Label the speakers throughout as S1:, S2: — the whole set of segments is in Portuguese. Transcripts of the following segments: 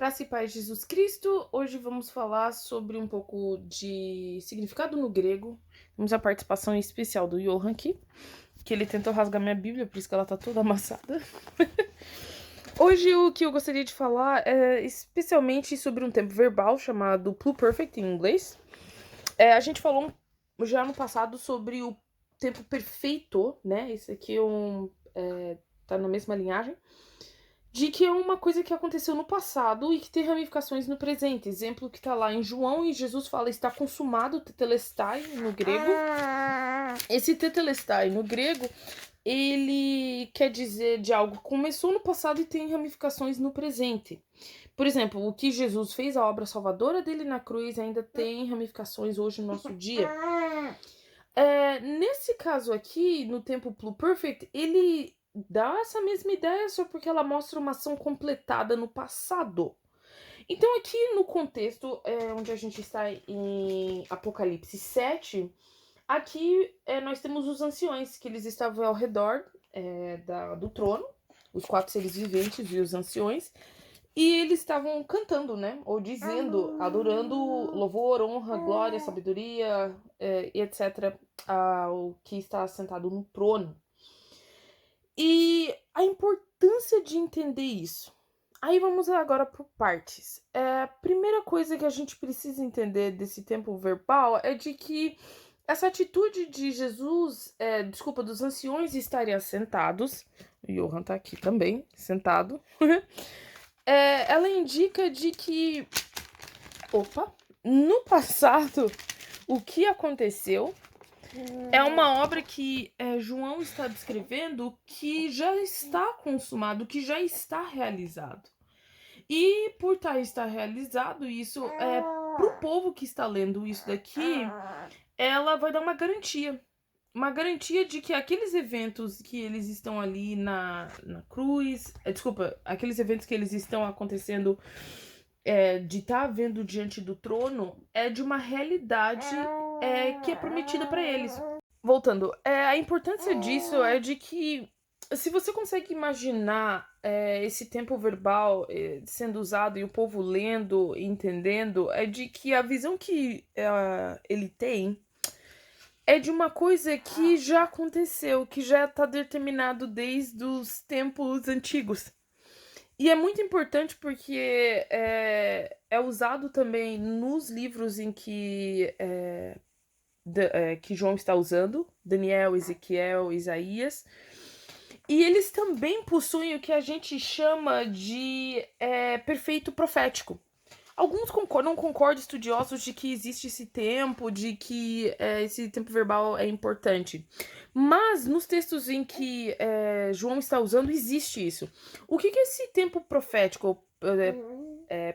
S1: Graça e paz de Jesus Cristo. Hoje vamos falar sobre um pouco de significado no grego. Temos a participação especial do Johan aqui, que ele tentou rasgar minha Bíblia, por isso que ela tá toda amassada. Hoje o que eu gostaria de falar é especialmente sobre um tempo verbal chamado pluperfect em inglês. A gente falou já no passado sobre o tempo perfeito, né? Esse aqui tá na mesma linhagem. De que é uma coisa que aconteceu no passado e que tem ramificações no presente. Exemplo que tá lá em João e Jesus fala está consumado, tetelestai no grego. Esse tetelestai no grego, ele quer dizer de algo que começou no passado e tem ramificações no presente. Por exemplo, o que Jesus fez, a obra salvadora dele na cruz, ainda tem ramificações hoje no nosso dia. Nesse caso aqui, no tempo pluperfect, ele dá essa mesma ideia, só porque ela mostra uma ação completada no passado. Então, aqui no contexto onde a gente está em Apocalipse 7, aqui nós temos os anciões, que eles estavam ao redor do trono, os 4 seres viventes e os anciões, e eles estavam cantando, né? Ou dizendo, adorando louvor, honra, glória, sabedoria, e etc. ao que está sentado no trono. E a importância de entender isso. Aí vamos agora por partes. A primeira coisa que a gente precisa entender desse tempo verbal é de que essa atitude de Jesus, dos anciões estarem assentados, o Johan tá aqui também, sentado, ela indica de que, no passado, o que aconteceu é uma obra que João está descrevendo que já está consumado, que já está realizado. E por estar realizado, isso para o povo que está lendo isso daqui, ela vai dar uma garantia. Uma garantia de que aqueles eventos que eles estão ali na cruz, aqueles eventos que eles estão acontecendo de estar vendo diante do trono, é de uma realidade que é prometida para eles. Voltando, a importância disso é de que, se você consegue imaginar esse tempo verbal sendo usado e o povo lendo e entendendo, é de que a visão que ele tem é de uma coisa que já aconteceu, que já está determinado desde os tempos antigos. E é muito importante porque é usado também nos livros em que João está usando, Daniel, Ezequiel, Isaías. E eles também possuem o que a gente chama de perfeito profético. Alguns não concordam, estudiosos, de que existe esse tempo, de que esse tempo verbal é importante. Mas nos textos em que João está usando, existe isso. O que é esse tempo profético,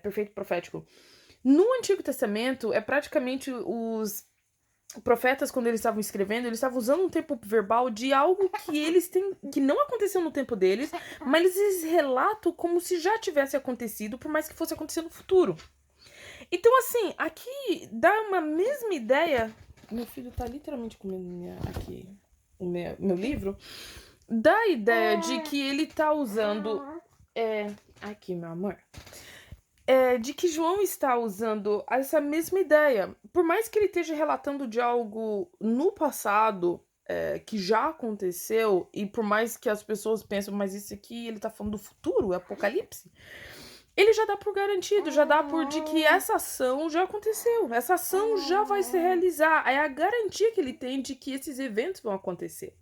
S1: perfeito profético? No Antigo Testamento, é praticamente os profetas, quando eles estavam escrevendo, eles estavam usando um tempo verbal de algo que eles têm, que não aconteceu no tempo deles, mas eles relatam como se já tivesse acontecido, por mais que fosse acontecer no futuro. Então, assim, aqui dá uma mesma ideia. Meu filho tá literalmente comendo aqui o meu livro. Dá a ideia de que ele tá usando. Aqui, meu amor. De que João está usando essa mesma ideia. Por mais que ele esteja relatando de algo no passado que já aconteceu, e por mais que as pessoas pensem, mas isso aqui ele tá falando do futuro, é Apocalipse, ele já dá por garantido, já dá por de que essa ação já aconteceu, essa ação já vai se realizar. É a garantia que ele tem de que esses eventos vão acontecer.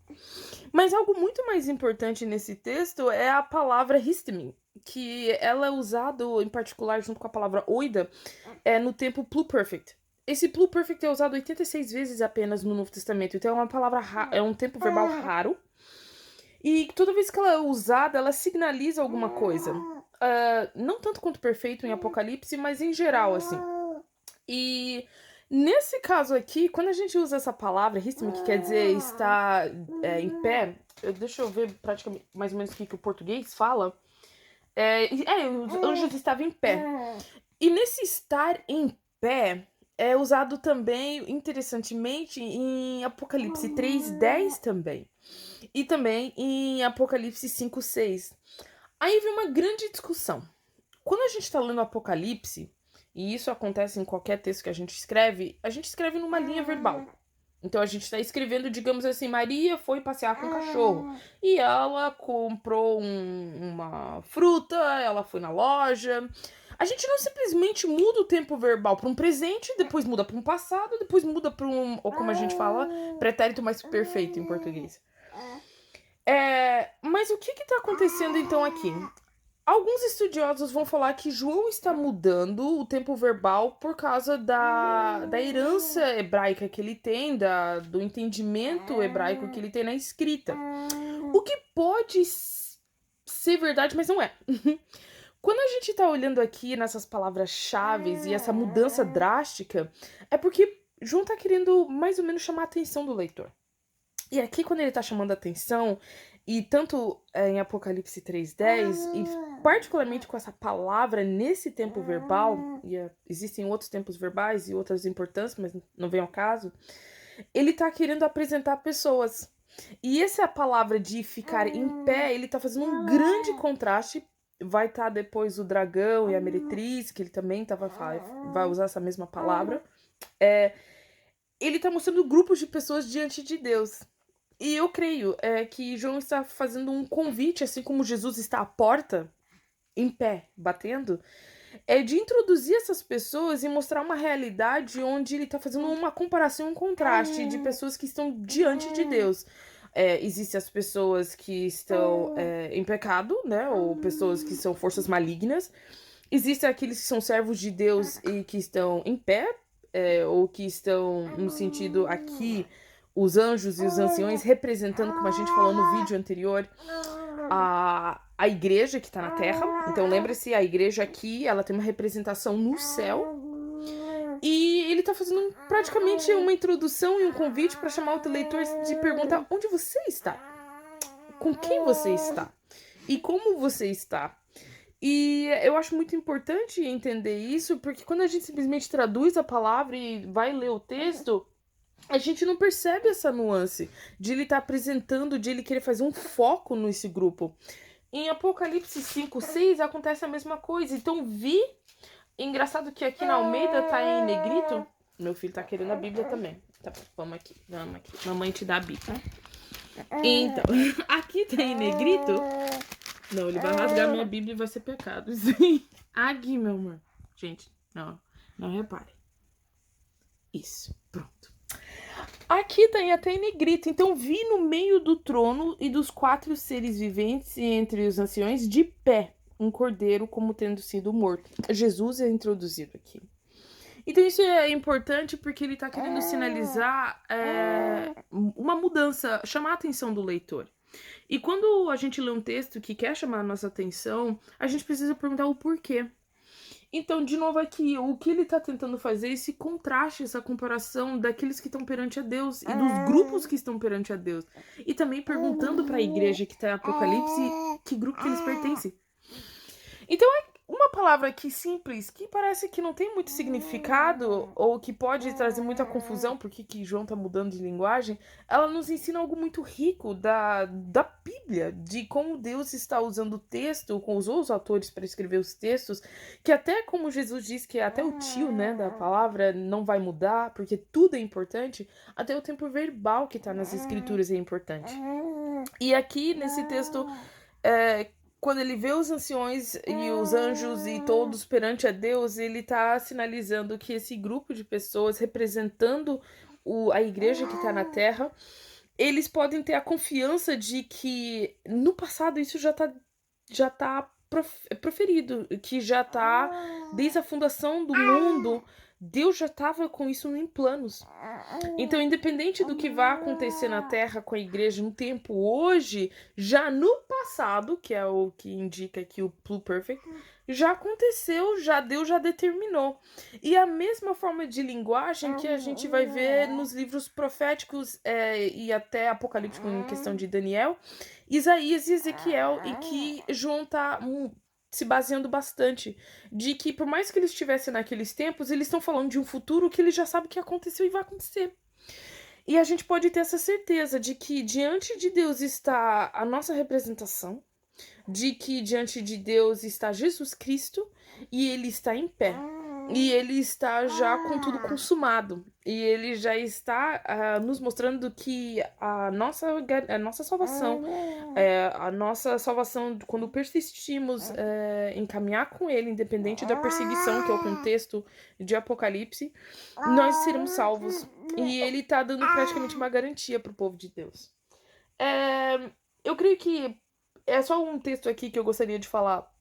S1: Mas algo muito mais importante nesse texto é a palavra histamine, que ela é usada em particular junto com a palavra oida no tempo pluperfect. Esse pluperfect é usado 86 vezes apenas no Novo Testamento, então é uma palavra é um tempo verbal raro. E toda vez que ela é usada, ela signaliza alguma coisa. Não tanto quanto perfeito em Apocalipse, mas em geral, assim. E nesse caso aqui, quando a gente usa essa palavra, histamine, que quer dizer estar em pé, deixa eu ver praticamente mais ou menos o que o português fala. Os anjos estavam em pé. E nesse estar em pé é usado também, interessantemente, em Apocalipse 3:10 também. E também em Apocalipse 5:6. Aí vem uma grande discussão. Quando a gente está lendo Apocalipse, e isso acontece em qualquer texto que a gente escreve numa linha verbal. Então a gente está escrevendo, digamos assim, Maria foi passear com o cachorro. E ela comprou uma fruta, ela foi na loja. A gente não simplesmente muda o tempo verbal para um presente, depois muda para um passado, depois muda para um, ou como a gente fala, pretérito mais perfeito em português. Mas o que está acontecendo então aqui? Alguns estudiosos vão falar que João está mudando o tempo verbal por causa da herança hebraica que ele tem, do entendimento hebraico que ele tem na escrita. O que pode ser verdade, mas não é. Quando a gente está olhando aqui nessas palavras-chave e essa mudança drástica, é porque João está querendo mais ou menos chamar a atenção do leitor. E aqui, quando ele está chamando a atenção, e tanto em Apocalipse 3:10, e particularmente com essa palavra nesse tempo verbal, e existem outros tempos verbais e outras importâncias, mas não vem ao caso, ele está querendo apresentar pessoas. E essa palavra de ficar em pé, ele está fazendo um grande contraste. Vai estar depois o dragão e a meretriz, que ele também vai usar essa mesma palavra. Ele está mostrando grupos de pessoas diante de Deus. E eu creio que João está fazendo um convite, assim como Jesus está à porta, em pé, batendo, de introduzir essas pessoas e mostrar uma realidade onde ele está fazendo uma comparação, um contraste de pessoas que estão diante de Deus. Existem as pessoas que estão em pecado, né? Ou pessoas que são forças malignas. Existem aqueles que são servos de Deus e que estão em pé, ou que estão no sentido aqui, os anjos e os anciões representando, como a gente falou no vídeo anterior, a igreja que está na terra. Então lembre-se, a igreja aqui, ela tem uma representação no céu. E ele está fazendo praticamente uma introdução e um convite para chamar o leitor de perguntar onde você está, com quem você está e como você está. E eu acho muito importante entender isso, porque quando a gente simplesmente traduz a palavra e vai ler o texto, a gente não percebe essa nuance de ele estar apresentando, de ele querer fazer um foco nesse grupo. Em Apocalipse 5:6 acontece a mesma coisa. Então engraçado que aqui na Almeida tá em negrito. Meu filho tá querendo a Bíblia também. Tá, vamos aqui. Mamãe te dá a Bíblia. Então, aqui tá em negrito. Não, ele vai rasgar minha Bíblia e vai ser pecado. Aqui, meu amor. Gente, não repare. Isso, pronto. Aqui tem até em negrito. Então, vi no meio do trono e dos 4 seres viventes e entre os anciões de pé um cordeiro como tendo sido morto. Jesus é introduzido aqui. Então isso é importante porque ele está querendo sinalizar uma mudança, chamar a atenção do leitor. E quando a gente lê um texto que quer chamar a nossa atenção, a gente precisa perguntar o porquê. Então, de novo aqui, o que ele está tentando fazer é esse contraste, essa comparação daqueles que estão perante a Deus e dos grupos que estão perante a Deus. E também perguntando para a igreja que está em Apocalipse que grupo que eles pertencem. Então é uma palavra aqui simples, que parece que não tem muito significado, ou que pode trazer muita confusão, porque que João tá mudando de linguagem, ela nos ensina algo muito rico da Bíblia, de como Deus está usando o texto, usou os autores para escrever os textos, que até como Jesus diz que até o tio, né, da palavra não vai mudar, porque tudo é importante, até o tempo verbal que tá nas escrituras é importante. E aqui, nesse texto, quando ele vê os anciões e os anjos e todos perante a Deus, ele está sinalizando que esse grupo de pessoas representando a igreja que está na terra, eles podem ter a confiança de que no passado isso já tá proferido, que já está desde a fundação do mundo, Deus já estava com isso em planos. Então, independente do que vai acontecer na Terra com a igreja no tempo hoje, já no passado, que é o que indica aqui o Pluperfect, já aconteceu, Deus já determinou. E a mesma forma de linguagem que a gente vai ver nos livros proféticos e até apocalíptico em questão de Daniel, Isaías e Ezequiel, e que João está se baseando bastante, de que por mais que eles estivessem naqueles tempos, eles estão falando de um futuro que eles já sabem que aconteceu e vai acontecer. E a gente pode ter essa certeza de que diante de Deus está a nossa representação, de que diante de Deus está Jesus Cristo e ele está em pé. E ele está já com tudo consumado. E ele já está nos mostrando que a nossa salvação, quando persistimos em caminhar com ele, independente da perseguição, que é o contexto de Apocalipse, nós seremos salvos. E ele está dando praticamente uma garantia para o povo de Deus. Eu creio que é só um texto aqui que eu gostaria de falar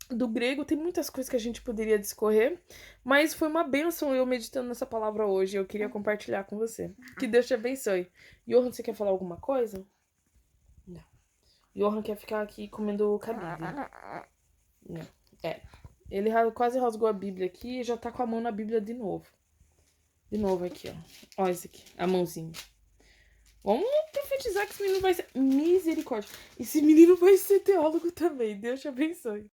S1: do grego. Tem muitas coisas que a gente poderia discorrer, mas foi uma bênção eu meditando nessa palavra hoje. Eu queria compartilhar com você. Que Deus te abençoe. Johan, você quer falar alguma coisa? Não. Johan quer ficar aqui comendo cabide. Não. Ele quase rasgou a Bíblia aqui e já tá com a mão na Bíblia de novo. De novo aqui, ó. Ó esse aqui, a mãozinha. Vamos profetizar que esse menino vai ser... Misericórdia. Esse menino vai ser teólogo também. Deus te abençoe.